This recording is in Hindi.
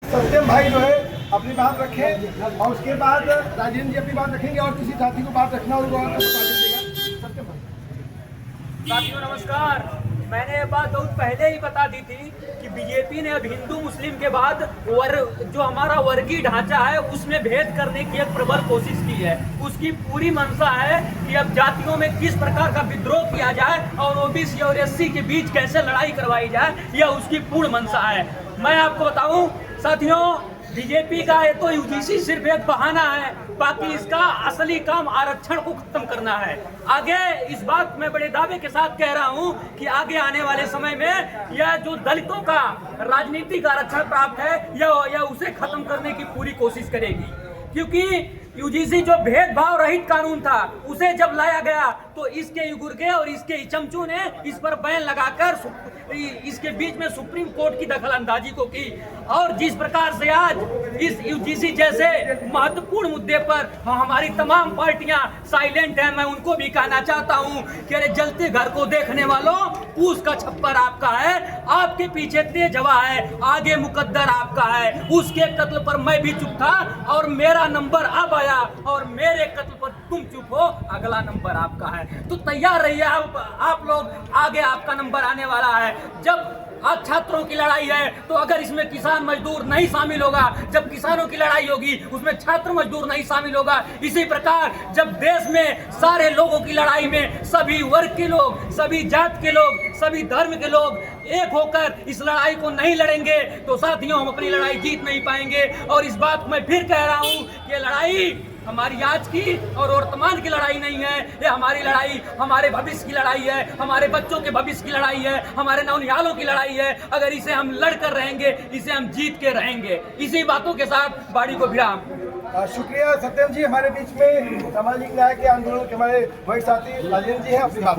सत्यम भाई जो है अपनी बात रखें और उसके बाद राजेंद्र जी अपनी बात रखेंगे और किसी साथी को बात रखना होगा और बता दीजिएगा। सत्यम भाई। साथियों नमस्कार। मैंने ये बात बहुत पहले ही बता दी थी कि बीजेपी ने अब हिंदू मुस्लिम के बाद जो हमारा वर्गीय ढांचा है उसमें भेद करने की एक प्रबल कोशिश की है। उसकी पूरी मंशा है कि अब जातियों में किस प्रकार का विद्रोह किया जाए और ओबीसी और एससी के बीच कैसे लड़ाई करवाई जाए, यह उसकी पूर्ण मंशा है। मैं आपको बताऊं साथियों, बीजेपी का ये तो यूजीसी सिर्फ एक बहाना है, बाकी इसका असली काम आरक्षण को खत्म करना है। आगे इस बात मैं बड़े दावे के साथ कह रहा हूं कि आगे आने वाले समय में यह जो दलितों का राजनीतिक आरक्षण प्राप्त है यह उसे खत्म करने की पूरी कोशिश करेगी, क्योंकि यूजीसी जो भेदभाव रहित कानून था उसे जब लाया गया तो इसके युगुर्गे और इसके चमचों ने इस पर बैन लगाकर इसके बीच में सुप्रीम कोर्ट की दखलंदाजी को की। और जिस प्रकार से आज इस यूजीसी जैसे महत्वपूर्ण मुद्दे पर हमारी तमाम पार्टियां साइलेंट हैं, मैं उनको भी कहना चाहता हूं कि अरे जलते घर को देखने वालों, पूस का छप्पर आपका है, आपके पीछे तेज हवा है, आगे मुकद्दर आपका है। उसके कत्ल पर मैं भी चुप था और मेरा नंबर अब आया और मेरे कत्ल पर तुम चुप हो, अगला नंबर आपका है। तो तैयार रहिए आप लोग, आगे आपका नंबर आने वाला है। जब आज छात्रों की लड़ाई है तो अगर इसमें किसान मजदूर नहीं शामिल होगा, जब किसानों की लड़ाई होगी उसमें छात्र मजदूर नहीं शामिल होगा। इसी प्रकार जब देश में सारे लोगों की लड़ाई में सभी वर्ग के लोग, सभी जात के लोग, सभी धर्म के लोग एक होकर इस लड़ाई को नहीं लड़ेंगे तो साथियों हम अपनी लड़ाई जीत नहीं पाएंगे। और इस बात को मैं फिर कह रहा हूं कि लड़ाई हमारी आज की और वर्तमान की लड़ाई नहीं है, ये हमारी लड़ाई हमारे भविष्य की लड़ाई है, हमारे बच्चों के भविष्य की लड़ाई है, हमारे नौनिहालों की लड़ाई है। अगर इसे हम लड़कर रहेंगे, इसे हम जीत के रहेंगे। इसी बातों के साथ बाड़ी को विराम। शुक्रिया सत्यम जी। हमारे बीच में सामाजिक न्याय के आंदोलन के हमारे वही साथी राजेंद्र जी हैं, अपनी बात